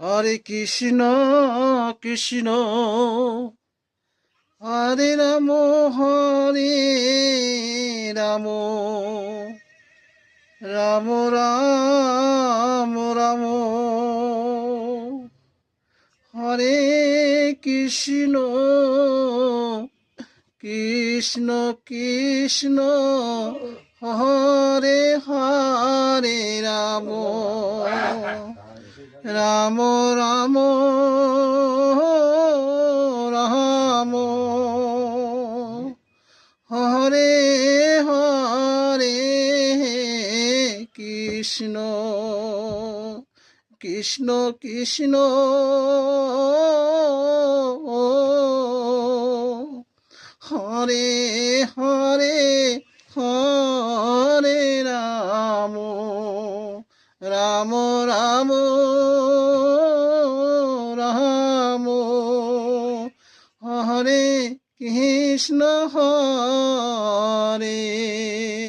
Hare Krishna Krishna Hare Ram Hare Ram Ram Ram Ram Hare Krishna Krishna Krishna Hare Hare Ram Ram Ram Ram Hare Hare Krishna Krishna Krishna Hare Hare Hare Ram Ram Ram Ram Hare Krishna Hare